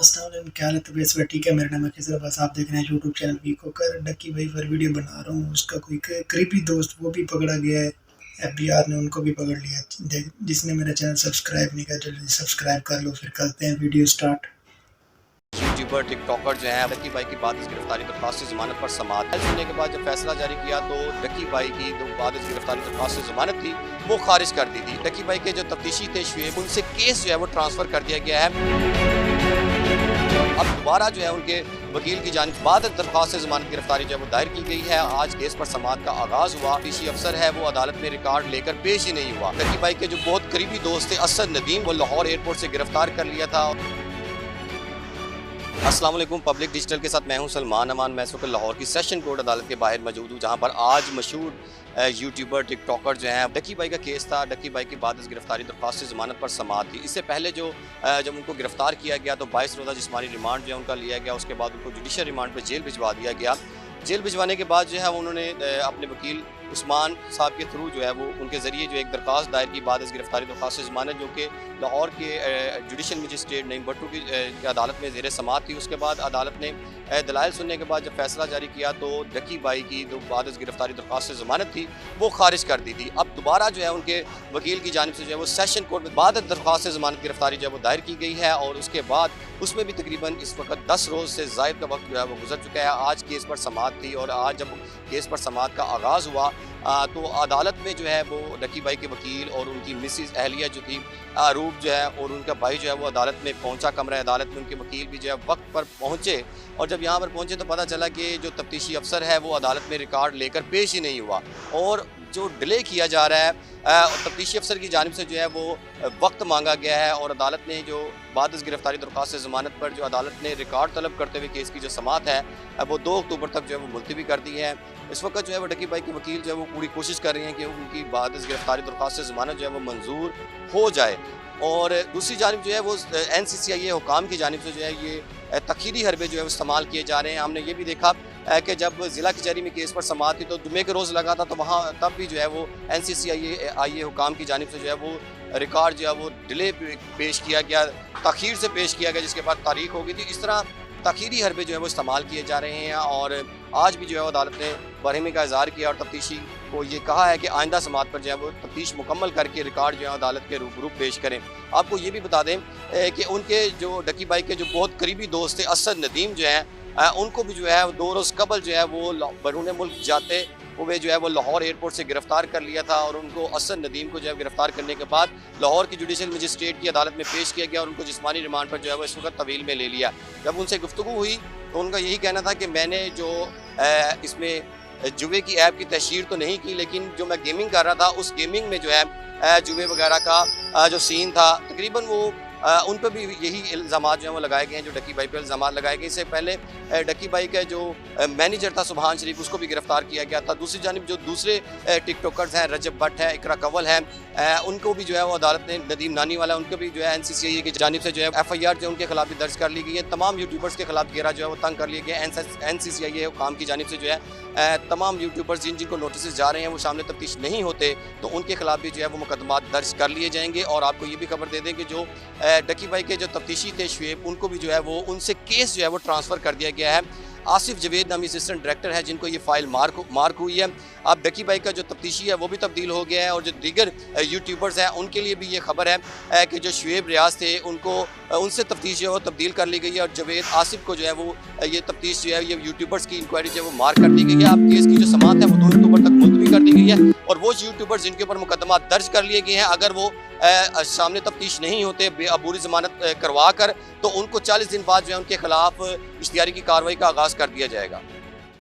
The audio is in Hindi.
अस्सलाम, क्या हाल है? तबीयत सब ठीक है? मेरा नाम है खिज़र अब्बास। आप देख रहे हैं यूट्यूब चैनल वीक होकर। डक्की भाई पर वीडियो बना रहा हूँ। उसका कोई करीबी दोस्त वो भी पकड़ा गया है, एफबीआर ने उनको भी पकड़ लिया। जिसने मेरा चैनल सब्सक्राइब नहीं किया जल्दी सब्सक्राइब कर लो। फिर करते हैं वीडियो स्टार्ट। यूट्यूबर टिकटॉकर जो है डक्की भाई की बाद गिरफ्तारी दरख्वास्त जमानत पर समाअत सुनने के बाद जब फैसला जारी किया तो डक्की भाई की जो बाद गिरफ्तारी दरख्वास्त जमानत थी वो खारिज कर दी थी। डक्की भाई के जो तफ्तीशी थे शुएब, उनसे केस जो है वो ट्रांसफ़र कर दिया गया है। अब दोबारा जो है उनके वकील की जानिब बाद दरख्वास्त जमानत गिरफ्तारी जो है वो दायर की गई है। आज केस पर समाअत का आगाज़ हुआ। पीसी अफसर है वो अदालत में रिकॉर्ड लेकर पेश ही नहीं हुआ। डक्की भाई के जो बहुत करीबी दोस्त थे असद नदीम, वो लाहौर एयरपोर्ट से गिरफ्तार कर लिया था। अस्सलाम वालेकुम, पब्लिक डिजिटल के साथ मैं हूं सलमान अमान। मैं इस वक्त लाहौर की सेशन कोर्ट अदालत के बाहर मौजूद हूं, जहां पर आज मशहूर यूट्यूबर टिकटॉकर जो हैं, डक्की भाई का केस था। डक्की भाई की बाद गिरफ्तारी दरख्वास्त जमानत पर समाअत थी। इससे पहले जब उनको गिरफ्तार किया गया तो 22 रोज़ा जिस्मानी रिमांड जो है उनका लिया गया। उसके बाद उनको जुडिशल रिमांड पर जेल भिजवा दिया गया। जेल भिजवाने के बाद जो है उन्होंने अपने वकील उस्मान साहब के थ्रू जो है वो उनके ज़रिए जो एक दरख्वास्त दायर की बाद गिरफ्तारी दरख्वास्त जमानत, जो कि लाहौर के जुडिशल मजिस्ट्रेट नईम भट्टू की अदालत में ज़ेर समाअत थी। उसके बाद अदालत ने दलाइल सुनने के बाद जब फैसला जारी किया तो डक्की भाई की जो बाद गिरफ्तारी दरख्वास्त जमानत थी वो खारिज कर दी थी। अब दोबारा जो है उनके वकील की जानिब से जो है वो सेशन कोर्ट में बाद दरख्वास्त जमानत गिरफ्तारी जो है वो दायर की गई है, और उसके बाद उसमें भी तकरीबन इस वक्त 10 रोज़ से ज़ायद का वक्त जो है वो गुजर चुका है। आज केस पर समाअत थी और आज जब केस पर समाअत का आगाज़ हुआ तो अदालत में जो है वो डक्की भाई के वकील और उनकी मिसिस अहलिया जो थी रूप जो है और उनका भाई जो है वो अदालत में पहुंचा। कमरा अदालत में उनके वकील भी जो है वक्त पर पहुंचे, और जब यहाँ पर पहुंचे तो पता चला कि जो तफ्तीशी अफसर है वो अदालत में रिकॉर्ड लेकर पेश ही नहीं हुआ, और जो डिले किया जा रहा है तफ्तीशी अफसर की जानिब से जो है वो वक्त मांगा गया है। और अदालत ने जो बाद गिरफ्तारी दरख्वास्त ज़मानत पर जो अदालत ने रिकॉर्ड तलब करते हुए केस की जो समाअत है वो 2 अक्टूबर तक जो है वो मुलतवी कर दी है। इस वक्त जो है वो डक्की भाई के वकील जो है वो पूरी कोशिश कर रहे हैं कि उनकी बाद गिरफ्तारी दरख्वास्त ज़मानत जो है वो मंजूर हो जाए। और दूसरी जानिब जो है वो NCCIA हुकाम की जानिब से जो है ये तखीरी हरबे जो है वो इस्तेमाल किए जा रहे हैं। हमने ये भी देखा कि जब ज़िला कचहरी में केस पर समाअत थी तो जुमे के रोज़ लगा था, तो वहाँ तब भी जो है वो NCCIA हुकाम की जानिब से जो है वो रिकॉर्ड जो है वो डिले पेश किया गया, तखीर से पेश किया गया, जिसके बाद तारीख हो गई थी। इस तरह तखीरी हरबे जो है वो इस्तेमाल किए जा रहे हैं। और आज भी जो है अदालत ने बरहमी का इज़हार किया और तफ्तीशी को ये कहा है कि आइंदा समाअत पर जो है वो तफ्तीश मुकम्मल करके रिकॉर्ड जो है अदालत के रूबरू पेश करें। आपको ये भी बता दें कि उनके जो डक्की भाई के जो बहुत करीबी दोस्त थे असद नदीम जो हैं, उनको भी जो है 2 रोज़ कबल जो है वो बैरून मुल्क जाते हुए जो है वो लाहौर एयरपोर्ट से गिरफ्तार कर लिया था। और उनको असद नदीम को जो है गिरफ्तार करने के बाद लाहौर की जुडिशल मजिस्ट्रेट की अदालत में पेश किया गया और उनको जिस्मानी रिमांड पर जो है वो इस वक्त तवील में ले लिया। जब उनसे गुफ्तगू हुई तो उनका यही कहना था कि मैंने जो इसमें जुए की ऐप की तशहीर तो नहीं की, लेकिन जो मैं गेमिंग कर रहा था उस गेमिंग में जो है जुए वगैरह का जो सीन था, तकरीबन वो उन पर भी यही इल्ज़ामात जो हैं वो लगाए गए हैं जो डक्की भाई पर इल्ज़ामात लगाए गए। इससे पहले डक्की भाई का जो मैनेजर था सुभान शरीफ, उसको भी गिरफ्तार किया गया था। दूसरी जानिब जो दूसरे टिकटॉकर्स हैं, रजब भट्ट है, इकरा कंवल हैं, उनको भी जो है वो अदालत ने, नदीम नानी वाला, उनको भी जो है NCCIA की जानिब से जो है FIR जो उनके खिलाफ भी दर्ज कर ली गई है। तमाम यूट्यूबर्स के खिलाफ घेरा जो है वो तंग कर लिया गया। NCCIA काम की जानिब से जो है तमाम यूट्यूबर्स जिनको नोटिस जा रहे हैं वो सामने तफ्तीश नहीं होते तो उनके खिलाफ भी जो है वो मुकदमा दर्ज कर लिए जाएंगे। और आपको ये भी खबर दे दें कि जो डक्की भाई के जो तफ्तीशी थे शुएब, उनको भी जो है वो उनसे केस जो है वो ट्रांसफ़र कर दिया गया है। आसिफ जवेद नामी असिस्टेंट डायरेक्टर है जिनको ये फ़ाइल मार्क हुई है। अब डक्की भाई का जो तफ्तीशी है वो भी तब्दील हो गया है, और जो दीगर यूट्यूबर्स हैं उनके लिए भी ये खबर है कि जो शुएब रियाज थे उनको उनसे तफ्तीश जो है वो तब्दील कर ली गई है। और जवेद आसिफ को जो है वो ये तफ्तीश जो है ये यूट्यूबर्स की इंक्वायरी जो है वो मार्क कर दी गई है। अब केस की जो समाअत है वो 2 अक्टूबर तक मुलतवी कर दी गई है। और वो यूट्यूबर्स जिनके ऊपर मुकदमा दर्ज कर लिए गए हैं, अगर वो सामने तफ्तीश नहीं होते बेअबूरी ज़मानत करवा कर, तो उनको 40 दिन बाद जो है उनके खिलाफ इश्तिहारी की कार्रवाई का आगाज़ कर दिया जाएगा।